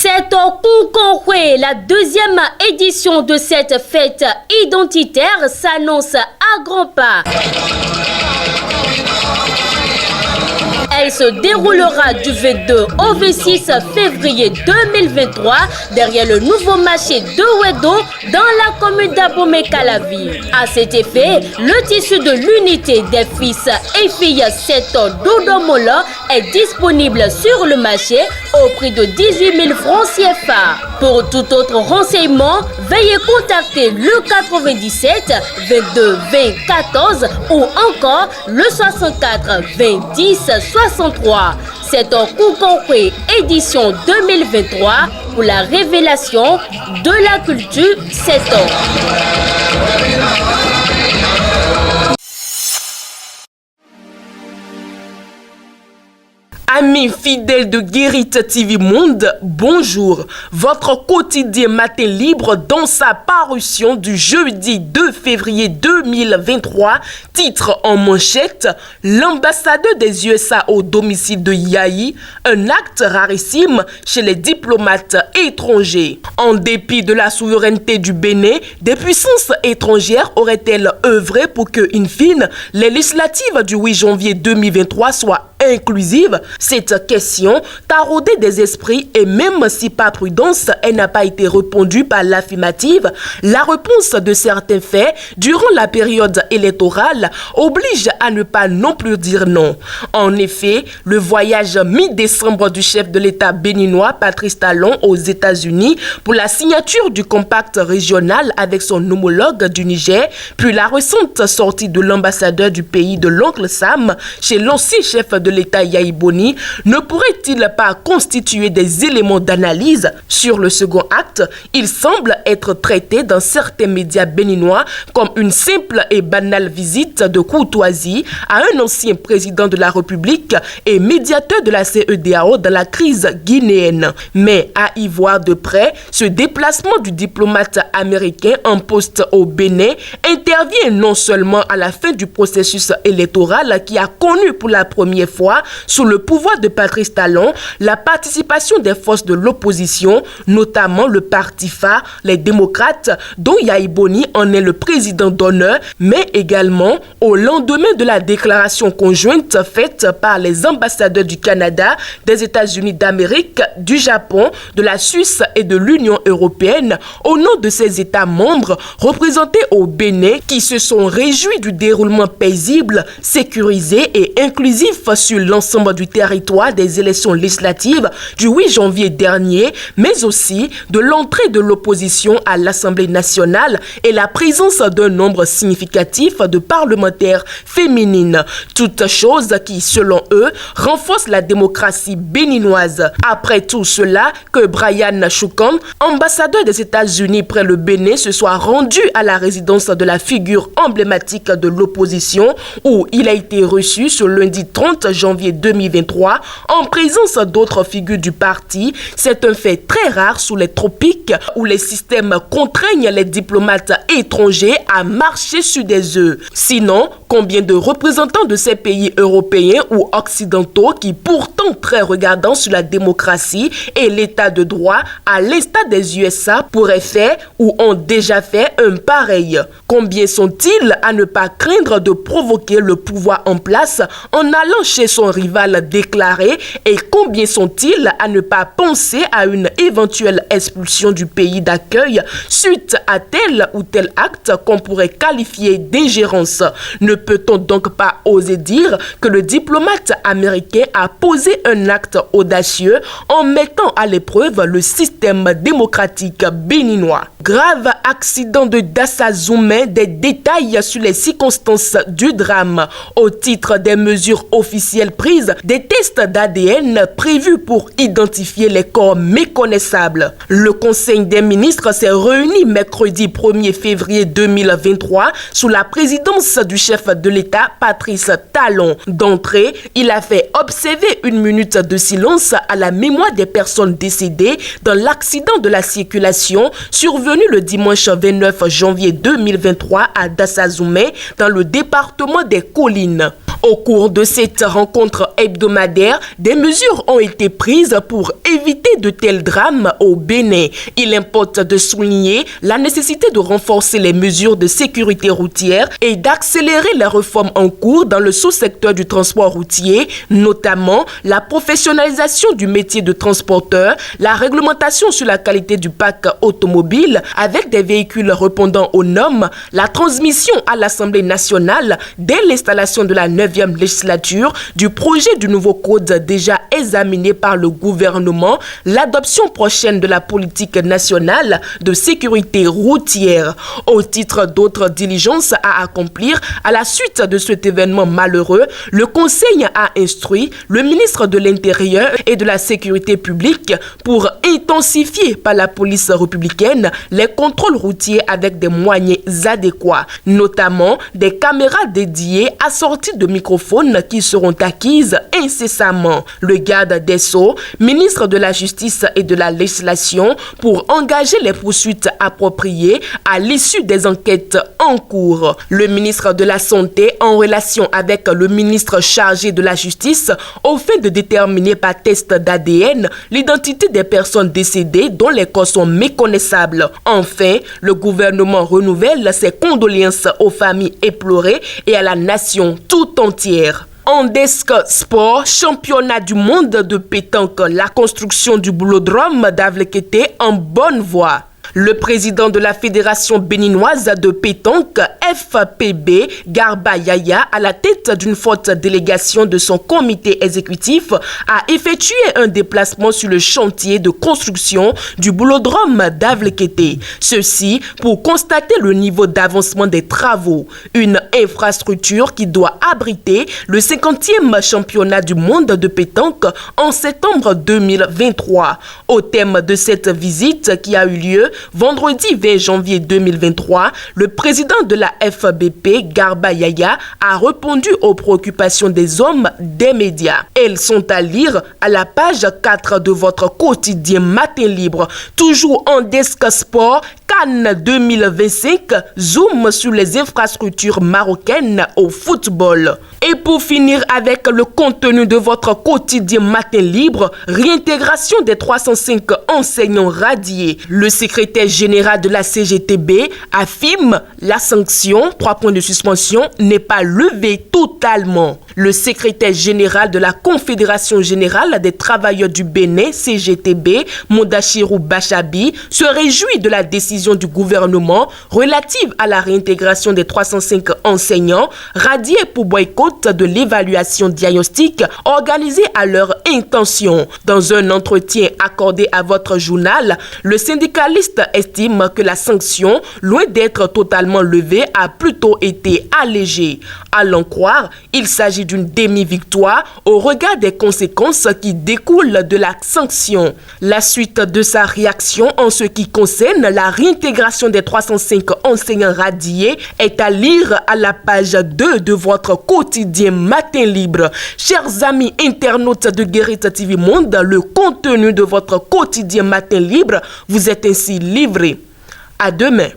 C'est au Koukonkwe, la deuxième édition de cette fête identitaire s'annonce à grands pas. Elle se déroulera du 22 au 26 février 2023 derrière le nouveau marché de Wedo dans la commune d'Abomey-Calavi. À cet effet, le tissu de l'unité des fils et filles 7 d'Odomola est disponible sur le marché au prix de 18 000 francs CFA. Pour tout autre renseignement, veuillez contacter le 97 22 20 14 ou encore le 64 20 10 63. C'est en Koukonkwe édition 2023 pour la révélation de la culture 7 ans. Amis fidèles de Guérit TV Monde, bonjour. Votre quotidien matin libre dans sa parution du jeudi 2 février 2023, titre en manchette, l'ambassadeur des USA au domicile de Yayi, un acte rarissime chez les diplomates étrangers. En dépit de la souveraineté du Bénin, des puissances étrangères auraient-elles œuvré pour que, in fine, les législatives du 8 janvier 2023 soient inclusive? Cette question taraudait des esprits et même si par prudence elle n'a pas été répondue par l'affirmative, la réponse de certains faits durant la période électorale oblige à ne pas non plus dire non. En effet, le voyage mi-décembre du chef de l'État béninois Patrice Talon aux États-Unis pour la signature du compact régional avec son homologue du Niger, puis la récente sortie de l'ambassadeur du pays de l'oncle Sam chez l'ancien chef de l'État Yayi Boni ne pourrait-il pas constituer des éléments d'analyse? Sur le second acte, il semble être traité dans certains médias béninois comme une simple et banale visite de courtoisie à un ancien président de la République et médiateur de la CEDEAO dans la crise guinéenne. Mais à y voir de près, ce déplacement du diplomate américain en poste au Bénin intervient non seulement à la fin du processus électoral qui a connu pour la première fois sous le pouvoir de Patrice Talon la participation des forces de l'opposition, notamment le parti phare, les démocrates, dont Yayi Boni en est le président d'honneur, mais également au lendemain de la déclaration conjointe faite par les ambassadeurs du Canada, des États-Unis d'Amérique, du Japon, de la Suisse et de l'Union européenne, au nom de ces États membres représentés au Bénin qui se sont réjouis du déroulement paisible, sécurisé et inclusif sur l'ensemble du territoire des élections législatives du 8 janvier dernier, mais aussi de l'entrée de l'opposition à l'Assemblée nationale et la présence d'un nombre significatif de parlementaires féminines. Toutes choses qui, selon eux, renforcent la démocratie béninoise. Après tout cela, que Brian Choukan, ambassadeur des États-Unis près le Bénin, se soit rendu à la résidence de la figure emblématique de l'opposition où il a été reçu ce lundi 30 janvier 2023 en présence d'autres figures du parti. C'est un fait très rare sous les tropiques où les systèmes contraignent les diplomates étrangers à marcher sur des œufs. Sinon, combien de représentants de ces pays européens ou occidentaux qui pourtant très regardants sur la démocratie et l'état de droit à l'instar des USA pourraient faire ou ont déjà fait un pareil? Combien sont-ils à ne pas craindre de provoquer le pouvoir en place en allant chez son rival déclaré et combien sont-ils à ne pas penser à une éventuelle expulsion du pays d'accueil suite à tel ou tel acte qu'on pourrait qualifier d'ingérence? Ne peut-on donc pas oser dire que le diplomate américain a posé un acte audacieux en mettant à l'épreuve le système démocratique béninois? Grave accident de Dassazoumen, des détails sur les circonstances du drame. Au titre des mesures officielles prises, des tests d'ADN prévus pour identifier les corps méconnaissables. Le Conseil des ministres s'est réuni mercredi 1er février 2023 sous la présidence du chef de l'État Patrice Talon. D'entrée, il a fait observer une minute de silence à la mémoire des personnes décédées dans l'accident de la circulation survenu tenu le dimanche 29 janvier 2023 à Dassazoumé, dans le département des Collines. Au cours de cette rencontre hebdomadaire, des mesures ont été prises pour éviter de tels drames au Bénin. Il importe de souligner la nécessité de renforcer les mesures de sécurité routière et d'accélérer les réformes en cours dans le sous-secteur du transport routier, notamment la professionnalisation du métier de transporteur, la réglementation sur la qualité du parc automobile avec des véhicules répondant aux normes, la transmission à l'Assemblée nationale dès l'installation de la 9e législature du projet du nouveau code déjà examiné par le gouvernement, l'adoption prochaine de la politique nationale de sécurité routière. Au titre d'autres diligences à accomplir à la suite de cet événement malheureux, le Conseil a instruit le ministre de l'Intérieur et de la Sécurité publique pour intensifier par la police républicaine les contrôles routiers avec des moyens adéquats, notamment des caméras dédiées assorties de microphones qui seront acquises incessamment. Le garde des Sceaux, ministre de la Justice et de la Législation, pour engager les poursuites appropriées à l'issue des enquêtes en cours. Le ministre de la Santé, en relation avec le ministre chargé de la Justice, au fait de déterminer par test d'ADN l'identité des personnes décédées dont les corps sont méconnaissables. Enfin, le gouvernement renouvelle ses condoléances aux familles éplorées et à la nation tout entière. En desk sport, championnat du monde de pétanque, la construction du boulodrome d'Avlekété en bonne voie. Le président de la Fédération béninoise de pétanque, FPB, Garba Yaya, à la tête d'une forte délégation de son comité exécutif, a effectué un déplacement sur le chantier de construction du boulodrome d'Avlekété. Ceci pour constater le niveau d'avancement des travaux. Une infrastructure qui doit abriter le 50e championnat du monde de pétanque en septembre 2023. Au thème de cette visite qui a eu lieu vendredi 20 janvier 2023, le président de la FBP, Garba Yaya, a répondu aux préoccupations des hommes des médias. Elles sont à lire à la page 4 de votre quotidien Matin Libre. Toujours en desk sport, Cannes 2025, zoom sur les infrastructures marocaines au football. Et pour finir avec le contenu de votre quotidien Matin Libre, réintégration des 305 enseignants radiés. Le secrétaire général de la CGTB affirme la sanction, 3 points de suspension, n'est pas levée totalement. Le secrétaire général de la Confédération générale des travailleurs du Bénin, CGTB, Mondachirou Bachabi, se réjouit de la décision du gouvernement relative à la réintégration des 305 enseignants radiés pour boycott de l'évaluation diagnostique organisée à leur intention. Dans un entretien accordé à votre journal, le syndicaliste estime que la sanction, loin d'être totalement levée, a plutôt été allégée. À l'en croire, il s'agit d'une demi-victoire au regard des conséquences qui découlent de la sanction. La suite de sa réaction en ce qui concerne la réintégration des 305 enseignants radiés est à lire à la page 2 de votre quotidien Matin Libre. Chers amis internautes de Guérite TV Monde, le contenu de votre quotidien Matin Libre vous est ainsi livré. À demain.